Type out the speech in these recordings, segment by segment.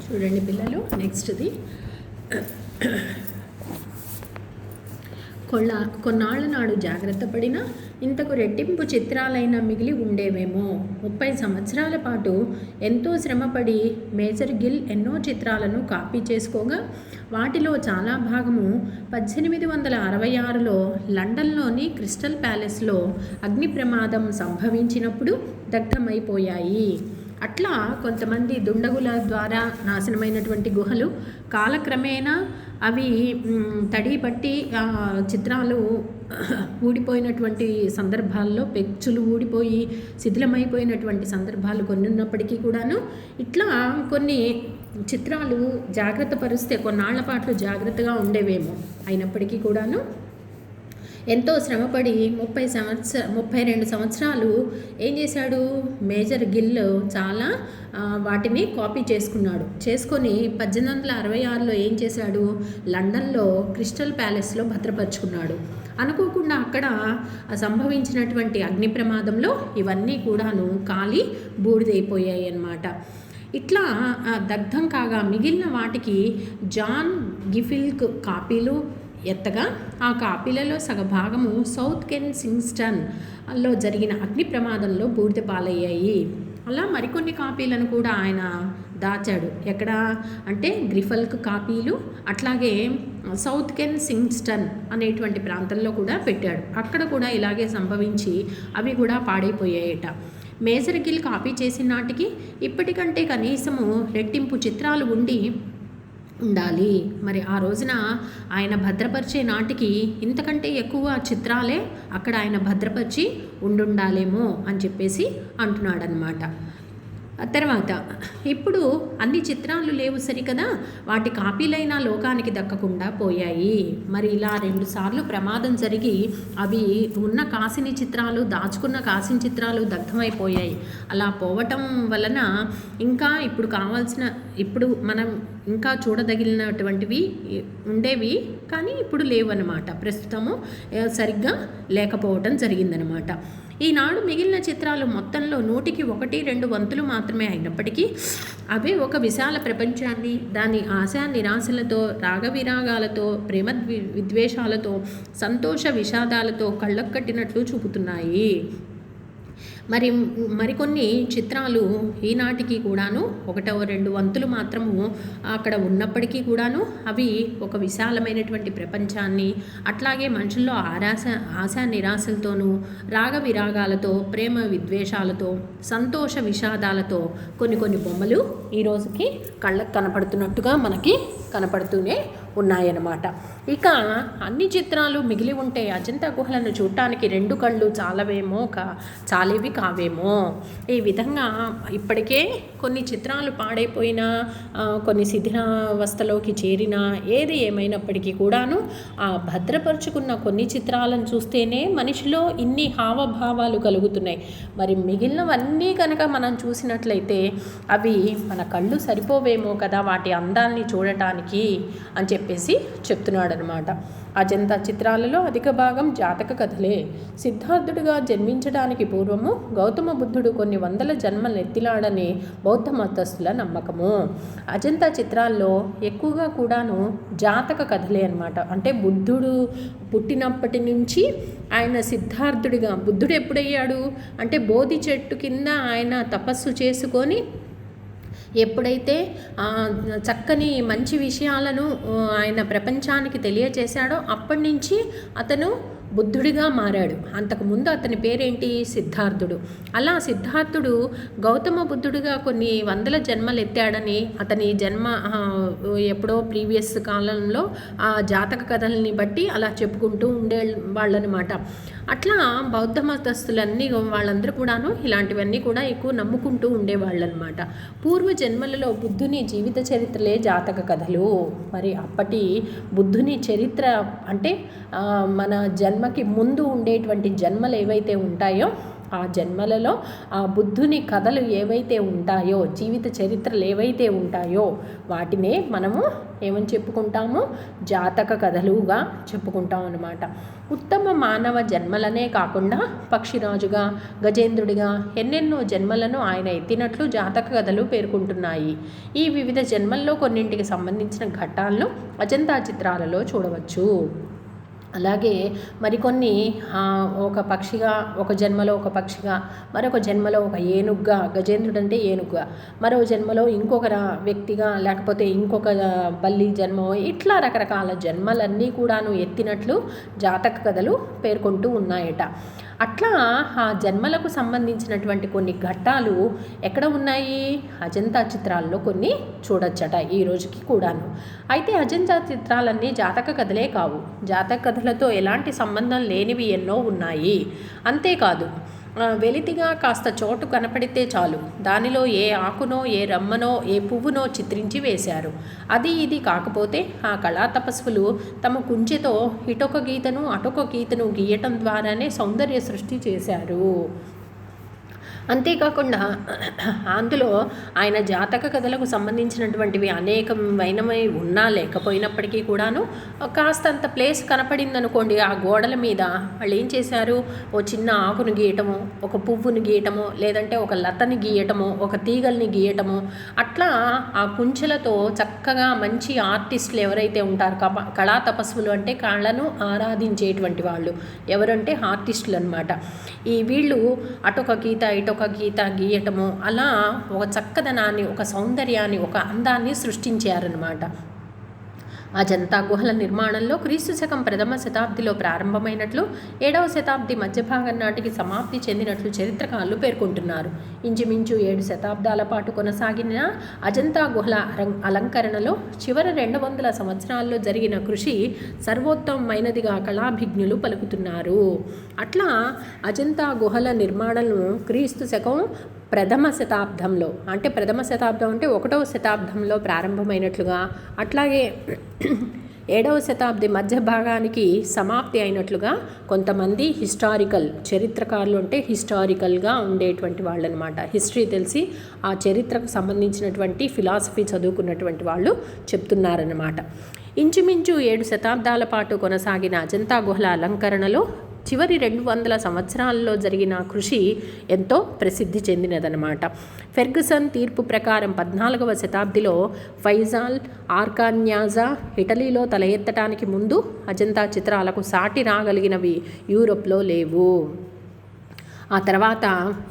చూడండి పిల్లలు, నెక్స్ట్ది కొన్నాళ్ళ నాడు జాగ్రత్త పడినా ఇంతకు రెట్టింపు చిత్రాలైనా మిగిలి ఉండేవేమో. 30 సంవత్సరాల పాటు ఎంతో శ్రమపడి మేజర్ గిల్ ఎన్నో చిత్రాలను కాపీ చేసుకోగా వాటిలో చాలా భాగము 1866లో లండన్లోని క్రిస్టల్ ప్యాలెస్లో అగ్ని ప్రమాదం సంభవించినప్పుడు దగ్ధమైపోయాయి. అట్లా కొంతమంది దుండగుల ద్వారా నాశనమైనటువంటి గుహలు కాలక్రమేణా అవి తడి పట్టి చిత్రాలు ఊడిపోయినటువంటి సందర్భాల్లో పెచ్చులు ఊడిపోయి శిథిలమైపోయినటువంటి సందర్భాలు కొన్ని ఉన్నప్పటికీ కూడాను ఇట్లా కొన్ని చిత్రాలు జాగ్రత్త పరిస్తే కొన్నాళ్ల పాటు జాగ్రత్తగా ఉండేవేమో. అయినప్పటికీ కూడాను ఎంతో శ్రమపడి 32 సంవత్సరాలు ఏం చేశాడు, మేజర్ గిల్ చాలా వాటిని కాపీ చేసుకొని 1866లో ఏం చేశాడు, లండన్లో క్రిస్టల్ ప్యాలెస్లో భద్రపరుచుకున్నాడు. అనుకోకుండా అక్కడ సంభవించినటువంటి అగ్ని ప్రమాదంలో ఇవన్నీ కూడాను కాలి బూడిదైపోయాయి అన్నమాట. ఇట్లా దగ్ధం కాగా మిగిలిన వాటికి జాన్ గిఫిల్క్ కాపీలు ఎత్తగా ఆ కాపీలలో సగభాగము సౌత్ కెన్సిన్గ్టన్లో జరిగిన అగ్ని ప్రమాదంలో బూడిద పాలయ్యాయి. అలా మరికొన్ని కాపీలను కూడా ఆయన దాచాడు. ఎక్కడ అంటే గ్రిఫల్క్ కాపీలు, అట్లాగే సౌత్ కెన్సిన్గ్టన్ అనేటువంటి ప్రాంతంలో కూడా పెట్టాడు. అక్కడ కూడా ఇలాగే సంభవించి అవి కూడా పాడైపోయాయట. మేజర్ గిల్ కాపీ చేసిన నాటికి ఇప్పటికంటే కనీసము రెట్టింపు చిత్రాలు ఉండాలి. మరి ఆ రోజున ఆయన భద్రపరిచే నాటికి ఇంతకంటే ఎక్కువ చిత్రాలే అక్కడ ఆయన భద్రపరిచి ఉండాలేమో అని చెప్పేసి అంటున్నాడనమాట. తర్వాత ఇప్పుడు అన్ని చిత్రాలు లేవు సరికదా, వాటి కాపీలైనా లోకానికి దక్కకుండా పోయాయి. మరి ఇలా 2 సార్లు ప్రమాదం జరిగి అవి ఉన్న కాసిని చిత్రాలు, దాచుకున్న కాసిని చిత్రాలు దగ్ధమైపోయాయి. అలా పోవటం వలన ఇంకా ఇప్పుడు మనం ఇంకా చూడదగినటువంటివి ఉండేవి కానీ ఇప్పుడు లేవన్నమాట. ప్రస్తుతము సరిగ్గా లేకపోవటం జరిగిందనమాట. ఈనాడు మిగిలిన చిత్రాలు మొత్తంలో 100కి 1-2 వంతులు మాత్రమే అయినప్పటికీ అవే ఒక విశాల ప్రపంచాన్ని దాని ఆశా నిరాశలతో, రాగవిరాగాలతో, ప్రేమ విద్వేషాలతో, సంతోష విషాదాలతో కళ్ళకు కట్టినట్లు చూపుతున్నాయి. మరికొన్ని చిత్రాలు ఈనాటికి కూడాను 1-2 వంతులు మాత్రము అక్కడ ఉన్నప్పటికీ కూడాను అవి ఒక విశాలమైనటువంటి ప్రపంచాన్ని, అట్లాగే మనుషుల్లో ఆశా నిరాశలతోనూ, రాగ విరాగాలతో, ప్రేమ విద్వేషాలతో, సంతోష విషాదాలతో కొన్ని బొమ్మలు ఈ రోజుకి కళ్ళకు కనపడుతున్నట్టుగా మనకి కనపడుతూనే ఉన్నాయన్నమాట. ఇక అన్ని చిత్రాలు మిగిలి ఉంటే అజంతా గుహలను చూడటానికి 2 కళ్ళు చాలేవి కావేమో. ఈ విధంగా ఇప్పటికే కొన్ని చిత్రాలు పాడైపోయినా, కొన్ని శిథిలావస్థలోకి చేరినా, ఏది ఏమైనప్పటికీ కూడాను ఆ భద్రపరుచుకున్న కొన్ని చిత్రాలను చూస్తేనే మనిషిలో ఇన్ని హావభావాలు కలుగుతున్నాయి. మరి మిగిలినవన్నీ కనుక మనం చూసినట్లయితే అవి మన కళ్ళు సరిపోవేమో కదా వాటి అందాన్ని చూడటానికి అని చెప్పేసి చెప్తున్నాడు అనమాట. అజంతా చిత్రాలలో అధిక భాగం జాతక కథలే. సిద్ధార్థుడిగా జన్మించడానికి పూర్వము గౌతమ బుద్ధుడు కొన్ని 100 జన్మలు ఎత్తిలాడని బౌద్ధ మతస్థుల నమ్మకము. అజంతా చిత్రాల్లో ఎక్కువగా కూడాను జాతక కథలే అనమాట. అంటే బుద్ధుడు పుట్టినప్పటి నుంచి ఆయన సిద్ధార్థుడిగా, బుద్ధుడు ఎప్పుడయ్యాడు అంటే బోధి చెట్టు కింద ఆయన తపస్సు చేసుకొని ఎప్పుడైతే చక్కని మంచి విషయాలను ఆయన ప్రపంచానికి తెలియచేశాడో అప్పటి నుంచి అతను బుద్ధుడిగా మారాడు. అంతకుముందు అతని పేరేంటి, సిద్ధార్థుడు. అలా సిద్ధార్థుడు గౌతమ బుద్ధుడిగా కొన్ని 100 జన్మలు ఎత్తాడని అతని జన్మ ఎప్పుడో ప్రీవియస్ కాలంలో ఆ జాతక కథల్ని బట్టి అలా చెప్పుకుంటూ వాళ్ళనమాట. అట్లా బౌద్ధ మతస్థులన్నీ వాళ్ళందరూ కూడాను ఇలాంటివన్నీ కూడా ఎక్కువ నమ్ముకుంటూ ఉండేవాళ్ళనమాట. పూర్వ జన్మలలో బుద్ధుని జీవిత చరిత్రలే జాతక కథలు. మరి అప్పటి బుద్ధుని చరిత్ర అంటే మన జన్మకి ముందు ఉండేటువంటి జన్మలు ఏవైతే ఉంటాయో ఆ జన్మలలో ఆ బుద్ధుని కథలు ఏవైతే ఉంటాయో, జీవిత చరిత్రలు ఏవైతే ఉంటాయో వాటినే మనము ఏమని చెప్పుకుంటాము, జాతక కథలుగా చెప్పుకుంటాం అన్నమాట. ఉత్తమ మానవ జన్మలనే కాకుండా పక్షిరాజుగా, గజేంద్రుడిగా ఎన్నెన్నో జన్మలను ఆయన ఎత్తినట్లు జాతక కథలు పేర్కొంటున్నాయి. ఈ వివిధ జన్మల్లో కొన్నింటికి సంబంధించిన ఘట్టాలను అజంతా చిత్రాలలో చూడవచ్చు. అలాగే మరికొన్ని ఒక పక్షిగా, ఒక జన్మలో ఒక పక్షిగా, మరొక జన్మలో ఒక ఏనుగ్గా, గజేంద్రుడు అంటే ఏనుగ్గా, మరో జన్మలో ఇంకొక వ్యక్తిగా, లేకపోతే ఇంకొక బల్లి జన్మ, ఇట్లా రకరకాల జన్మలన్నీ కూడాను ఎత్తినట్లు జాతక కథలు పేర్కొంటూ ఉన్నాయట. అట్లా ఆ జన్మలకు సంబంధించినటువంటి కొన్ని ఘట్టాలు ఎక్కడ ఉన్నాయి, అజంతా చిత్రాల్లో కొన్ని చూడొచ్చట ఈ రోజుకి కూడాను. అయితే అజంతా చిత్రాలన్నీ జాతక కథలే కావు. జాతక కథలతో ఎలాంటి సంబంధం లేనివి ఎన్నో ఉన్నాయి. అంతేకాదు, వెలితిగా కాస్త చోటు కనపడితే చాలు దానిలో ఏ ఆకునో, ఏ రమ్మనో, ఏ పువ్వునో చిత్రించి వేశారు. అది ఇది కాకపోతే ఆ కళా తపస్సులు తమ కుంచెతో ఇటొక గీతను అటొక గీతను గీయటం ద్వారానే సౌందర్య సృష్టి చేశారు. అంతేకాకుండా అందులో ఆయన జాతక కథలకు సంబంధించినటువంటివి అనేకమైనవి ఉన్నా లేకపోయినప్పటికీ కూడాను కాస్తంత ప్లేస్ కనపడిందనుకోండి, ఆ గోడల మీద వాళ్ళు ఏం చేశారు, ఓ చిన్న ఆకును గీయటము, ఒక పువ్వుని గీయటము, లేదంటే ఒక లతని గీయటము, ఒక తీగల్ని గీయటము, అట్లా ఆ కుంచెలతో చక్కగా మంచి ఆర్టిస్టులు ఎవరైతే ఉంటారు, కళా తపస్సులు అంటే కళను ఆరాధించేటువంటి వాళ్ళు ఎవరంటే ఆర్టిస్టులు అనమాట. ఈ వీళ్ళు అటొక గీత ఇటొక గీత గీయటము, అలా ఒక చక్కదనాన్ని, ఒక సౌందర్యాన్ని, ఒక అందాన్ని సృష్టించారనమాట. అజంతా గుహల నిర్మాణంలో క్రీస్తు శకం ప్రథమ శతాబ్దిలో ప్రారంభమైనట్లు 7వ శతాబ్ది మధ్యభాగం నాటికి సమాప్తి చెందినట్లు చరిత్రకారులు పేర్కొంటున్నారు. ఇంచుమించు 7 శతాబ్దాల పాటు కొనసాగిన అజంతా గుహల అలంకరణలో చివరి 200 సంవత్సరాల్లో జరిగిన కృషి సర్వోత్తమమైనదిగా కళాభిజ్ఞులు పలుకుతున్నారు. అట్లా అజంతా గుహల నిర్మాణంలో క్రీస్తు శకం ప్రథమ శతాబ్దంలో, అంటే ప్రథమ శతాబ్దం అంటే 1వ శతాబ్దంలో ప్రారంభమైనట్లుగా, అట్లాగే 7వ శతాబ్ది మధ్య భాగానికి సమాప్తి అయినట్లుగా కొంతమంది హిస్టారికల్ చరిత్రకారులు, అంటే హిస్టారికల్గా ఉండేటువంటి వాళ్ళు అనమాట, హిస్టరీ తెలిసి ఆ చరిత్రకు సంబంధించినటువంటి ఫిలాసఫీ చదువుకున్నటువంటి వాళ్ళు చెప్తున్నారన్నమాట. ఇంచుమించు 7 శతాబ్దాల పాటు కొనసాగిన అజంతా గుహల అలంకరణలో చివరి 200 సంవత్సరాల్లో జరిగిన కృషి ఎంతో ప్రసిద్ధి చెందినదనమాట. ఫెర్గుసన్ తీర్పు ప్రకారం 14వ శతాబ్దిలో ఫైజాల్ ఆర్కాన్యాజా ఇటలీలో తల ఎత్తడానికి ముందు అజంతా చిత్రాలకు సాటి రాగలిగినవి యూరోప్లో లేవు. ఆ తర్వాత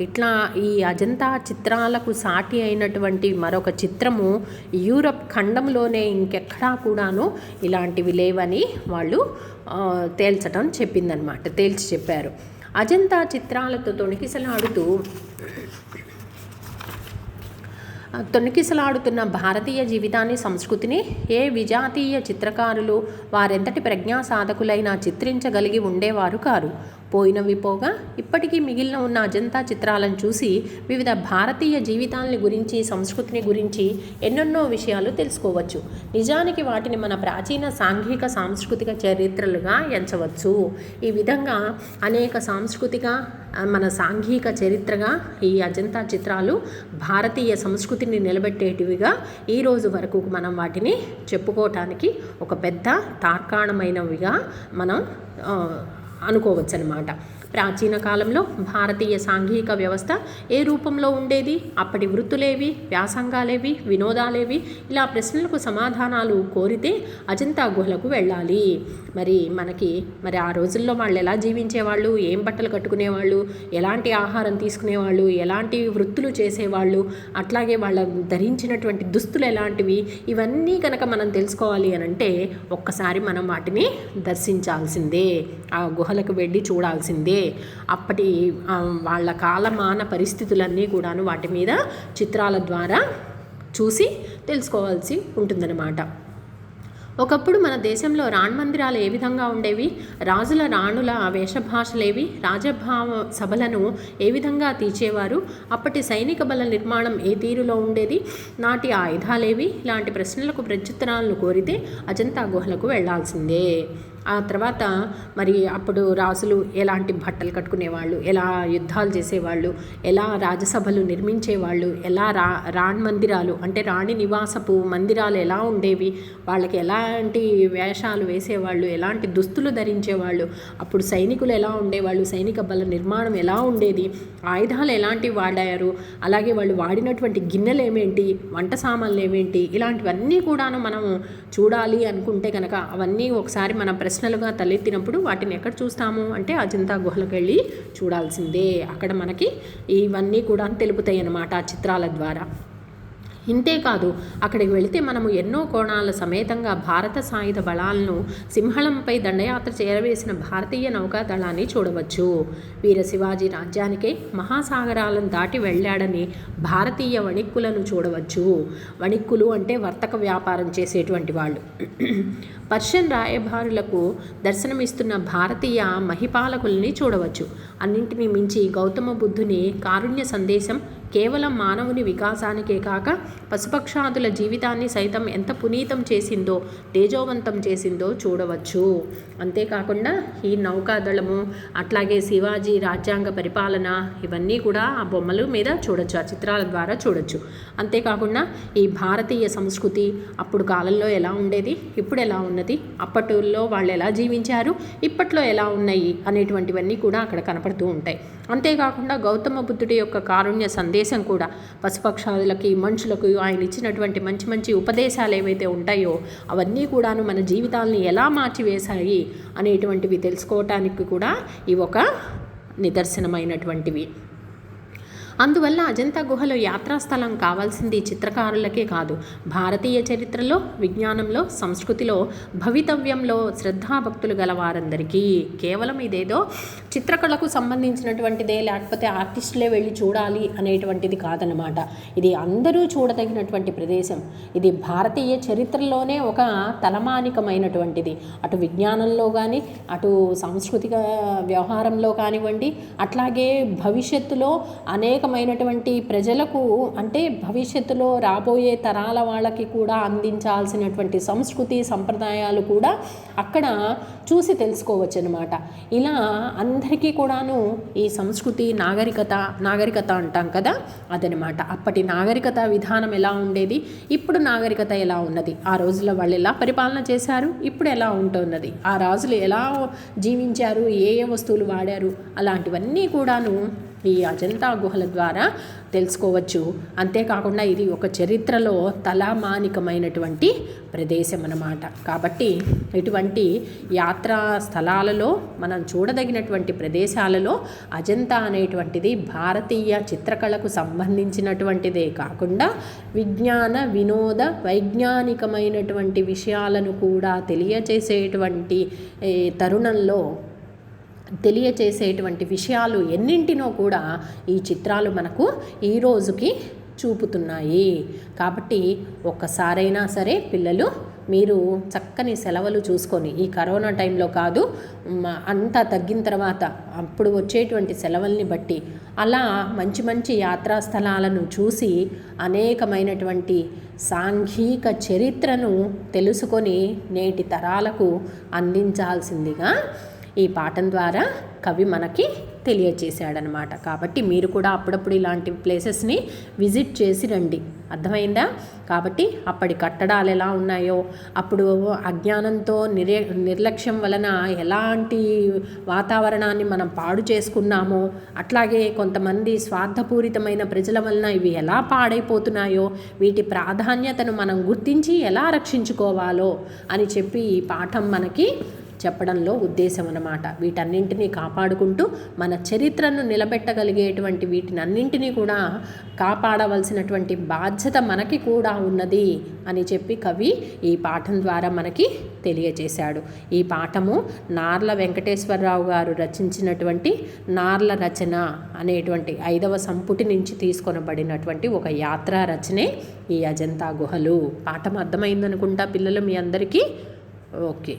ఇట్లా ఈ అజంతా చిత్రాలకు సాటి అయినటువంటి మరొక చిత్రము యూరప్ ఖండంలోనే ఇంకెక్కడా కూడాను ఇలాంటివి లేవని వాళ్ళు తేల్చి చెప్పారు. అజంతా చిత్రాలతో తొణికిసలాడుతున్న భారతీయ జీవితాన్ని, సంస్కృతిని ఏ విజాతీయ చిత్రకారులు వారెంతటి ప్రజ్ఞా సాధకులైనా చిత్రించగలిగి ఉండేవారు కారు. పోయినవి పోగా ఇప్పటికీ మిగిలిన ఉన్న అజంతా చిత్రాలను చూసి వివిధ భారతీయ జీవితాలని గురించి, సంస్కృతిని గురించి ఎన్నెన్నో విషయాలు తెలుసుకోవచ్చు. నిజానికి వాటిని మన ప్రాచీన సాంఘిక సాంస్కృతిక చరిత్రలుగా ఎంచవచ్చు. ఈ విధంగా అనేక సాంస్కృతిక, మన సాంఘిక చరిత్రగా ఈ అజంతా చిత్రాలు భారతీయ సంస్కృతిని నిలబెట్టేటివిగా ఈ రోజు వరకు మనం వాటిని చెప్పుకోవటానికి ఒక పెద్ద తార్కాణమైనవిగా మనం అనుకోవచ్చు అన్నమాట. ప్రాచీన కాలంలో భారతీయ సాంఘిక వ్యవస్థ ఏ రూపంలో ఉండేది, అప్పటి వృత్తులేవి, వ్యాసంగాలేవి, వినోదాలేవి, ఇలా ప్రశ్నలకు సమాధానాలు కోరితే అజంతా గుహలకు వెళ్ళాలి. మరి ఆ రోజుల్లో వాళ్ళు ఎలా జీవించేవాళ్ళు, ఏం బట్టలు కట్టుకునేవాళ్ళు, ఎలాంటి ఆహారం తీసుకునేవాళ్ళు, ఎలాంటి వృత్తులు చేసేవాళ్ళు, అట్లాగే వాళ్ళ ధరించినటువంటి దుస్తులు ఎలాంటివి, ఇవన్నీ కనుక మనం తెలుసుకోవాలి అని అంటే ఒక్కసారి మనం వాటిని దర్శించాల్సిందే, ఆ గుహలకు వెళ్ళి చూడాల్సిందే. అప్పటి వాళ్ళ కాలమాన పరిస్థితులన్నీ కూడాను వాటి మీద చిత్రాల ద్వారా చూసి తెలుసుకోవాల్సి ఉంటుందన్నమాట. ఒకప్పుడు మన దేశంలో రాణమందిరాలు ఏ విధంగా ఉండేవి, రాజుల రాణుల వేషభాషలేవి, రాజభావ సభలను ఏ విధంగా తీర్చేవారు, అప్పటి సైనిక బల నిర్మాణం ఏ తీరులో ఉండేది, నాటి ఆయుధాలేవి, ఇలాంటి ప్రశ్నలకు ప్రత్యుత్తరాలను కోరితే అజంతా గుహలకు వెళ్లాల్సిందే. ఆ తర్వాత మరి అప్పుడు రాజులు ఎలాంటి బట్టలు కట్టుకునేవాళ్ళు, ఎలా యుద్ధాలు చేసేవాళ్ళు, ఎలా రాజసభలు నిర్మించేవాళ్ళు, ఎలా రాణి మందిరాలు అంటే రాణి నివాసపు మందిరాలు ఎలా ఉండేవి, వాళ్ళకి ఎలాంటి వేషాలు వేసేవాళ్ళు, ఎలాంటి దుస్తులు ధరించేవాళ్ళు, అప్పుడు సైనికులు ఎలా ఉండేవాళ్ళు, సైనిక బల నిర్మాణం ఎలా ఉండేది, ఆయుధాలు ఎలాంటివి వాడారు, అలాగే వాళ్ళు వాడినటువంటి గిన్నెలు ఏమేంటి, వంట సామాన్లు ఏమేంటి, ఇలాంటివన్నీ కూడాను మనం చూడాలి అనుకుంటే కనుక అవన్నీ ఒకసారి మన ప్రశ్నలుగా తలెత్తినప్పుడు వాటిని ఎక్కడ చూస్తాము అంటే అజంతా గుహలకు వెళ్ళి చూడాల్సిందే. అక్కడ మనకి ఇవన్నీ కూడా తెలుపుతాయి అన్నమాట ఆ చిత్రాల ద్వారా. ఇంతేకాదు అక్కడికి వెళితే మనము ఎన్నో కోణాల సమేతంగా భారత సాయుధ బలాలను సింహళంపై దండయాత్ర చేరవేసిన భారతీయ నౌకాదళాన్ని చూడవచ్చు. వీర శివాజీ రాజ్యానికే మహాసాగరాలను దాటి వెళ్ళాడని భారతీయ వణిక్కులను చూడవచ్చు. వణిక్కులు అంటే వర్తక వ్యాపారం చేసేటువంటి వాళ్ళు. పర్షియన్ రాయబారులకు దర్శనమిస్తున్న భారతీయ మహిపాలకుల్ని చూడవచ్చు. అన్నింటినీ మించి గౌతమ బుద్ధుని కారుణ్య సందేశం కేవలం మానవుని వికాసానికే కాక పశుపక్షాదుల జీవితాన్ని సైతం ఎంత పునీతం చేసిందో, తేజోవంతం చేసిందో చూడవచ్చు. అంతేకాకుండా ఈ నౌకాదళము, అట్లాగే శివాజీ రాజ్యాంగ పరిపాలన, ఇవన్నీ కూడా ఆ బొమ్మల మీద చూడొచ్చు, ఆ చిత్రాల ద్వారా చూడొచ్చు. అంతేకాకుండా ఈ భారతీయ సంస్కృతి అప్పుడు కాలంలో ఎలా ఉండేది, ఇప్పుడు ఎలా ఉన్నది, అప్పట్లో వాళ్ళు ఎలా జీవించారు, ఇప్పట్లో ఎలా ఉన్నాయి అనేటువంటివన్నీ కూడా అక్కడ కనపడుతూ ఉంటాయి. అంతేకాకుండా గౌతమ బుద్ధుడి యొక్క కారుణ్య సందేశం కూడా పశుపక్షాదులకి, మనుషులకు ఆయన ఇచ్చినటువంటి మంచి మంచి ఉపదేశాలు ఏవైతే ఉంటాయో అవన్నీ కూడాను మన జీవితాలని ఎలా మార్చివేశాయి అనేటువంటివి తెలుసుకోవటానికి కూడా ఇవి ఒక నిదర్శనమైనటువంటివి. అందువల్ల అజంతా గుహలో యాత్రాస్థలం కావాల్సింది చిత్రకారులకే కాదు, భారతీయ చరిత్రలో, విజ్ఞానంలో, సంస్కృతిలో, భవితవ్యంలో శ్రద్ధాభక్తులు గల వారందరికీ. కేవలం ఇదేదో చిత్రకళకు సంబంధించినటువంటిదే, లేకపోతే ఆర్టిస్టులే వెళ్ళి చూడాలి అనేటువంటిది కాదనమాట. ఇది అందరూ చూడదగినటువంటి ప్రదేశం. ఇది భారతీయ చరిత్రలోనే ఒక తలమానికమైనటువంటిది. అటు విజ్ఞానంలో కానీ, అటు సాంస్కృతిక వ్యవహారంలో కానివ్వండి, అట్లాగే భవిష్యత్తులో అనేకమైనటువంటి ప్రజలకు, అంటే భవిష్యత్తులో రాబోయే తరాల వాళ్ళకి కూడా అందించాల్సినటువంటి సంస్కృతి సంప్రదాయాలు కూడా అక్కడ చూసి తెలుసుకోవచ్చు అనమాట. ఇలా అందరికీ కూడాను ఈ సంస్కృతి, నాగరికత అంటాం కదా, అదనమాట. అప్పటి నాగరికత విధానం ఎలా ఉండేది, ఇప్పుడు నాగరికత ఎలా ఉన్నది, ఆ రోజుల్లో వాళ్ళు ఎలా పరిపాలన చేశారు, ఇప్పుడు ఎలా ఉంటున్నది, ఆ రాజులు ఎలా జీవించారు, ఏ ఏ వస్తువులు వాడారు, అలాంటివన్నీ కూడాను ఈ అజంతా గుహల ద్వారా తెలుసుకోవచ్చు. అంతేకాకుండా ఇది ఒక చరిత్రలో తలమానికమైనటువంటి ప్రదేశం అన్నమాట. కాబట్టి ఇటువంటి యాత్రా స్థలాలలో మనం చూడదగినటువంటి ప్రదేశాలలో అజంతా అనేటువంటిది భారతీయ చిత్రకళకు సంబంధించినటువంటిదే కాకుండా విజ్ఞాన, వినోద, వైజ్ఞానికమైనటువంటి విషయాలను కూడా తెలియచేసేటువంటి తరుణంలో తెలియచేసేటువంటి విషయాలు ఎన్నింటినో కూడా ఈ చిత్రాలు మనకు ఈ రోజుకి చూపుతున్నాయి. కాబట్టి ఒక్కసారైనా సరే పిల్లలు మీరు చక్కని సెలవులు చూసుకొని, ఈ కరోనా టైంలో కాదు, అంతా తగ్గిన తర్వాత అప్పుడు వచ్చేటువంటి సెలవుల్ని బట్టి అలా మంచి మంచి యాత్రా స్థలాలను చూసి అనేకమైనటువంటి సాంఘిక చరిత్రను తెలుసుకొని నేటి తరాలకు అందించాల్సిందిగా ఈ పాఠం ద్వారా కవి మనకి తెలియచేశాడనమాట. కాబట్టి మీరు కూడా అప్పుడప్పుడు ఇలాంటి ప్లేసెస్ని విజిట్ చేసి రండి, అర్థమైందా? కాబట్టి అప్పటి కట్టడాలు ఎలా ఉన్నాయో, అప్పుడు అజ్ఞానంతో నిర్లక్ష్యం వలన ఎలాంటి వాతావరణాన్ని మనం పాడు చేసుకున్నామో, అట్లాగే కొంతమంది స్వార్థపూరితమైన ప్రజల వలన ఇవి ఎలా పాడైపోతున్నాయో, వీటి ప్రాధాన్యతను మనం గుర్తించి ఎలా రక్షించుకోవాలో అని చెప్పి ఈ పాఠం మనకి చెప్పడంలో ఉద్దేశం అన్నమాట. వీటన్నింటినీ కాపాడుకుంటూ మన చరిత్రను నిలబెట్టగలిగేటువంటి వీటినన్నింటినీ కూడా కాపాడవలసినటువంటి బాధ్యత మనకి కూడా ఉన్నది అని చెప్పి కవి ఈ పాఠం ద్వారా మనకి తెలియజేశాడు. ఈ పాఠము నార్ల వెంకటేశ్వరరావు గారు రచించినటువంటి నార్ల రచన అనేటువంటి 5వ సంపుటి నుంచి తీసుకొనబడినటువంటి ఒక యాత్రా రచనే ఈ అజంతా గుహలు. పాఠం అర్థమైందనుకుంటా పిల్లలు మీ అందరికీ. ఓకే.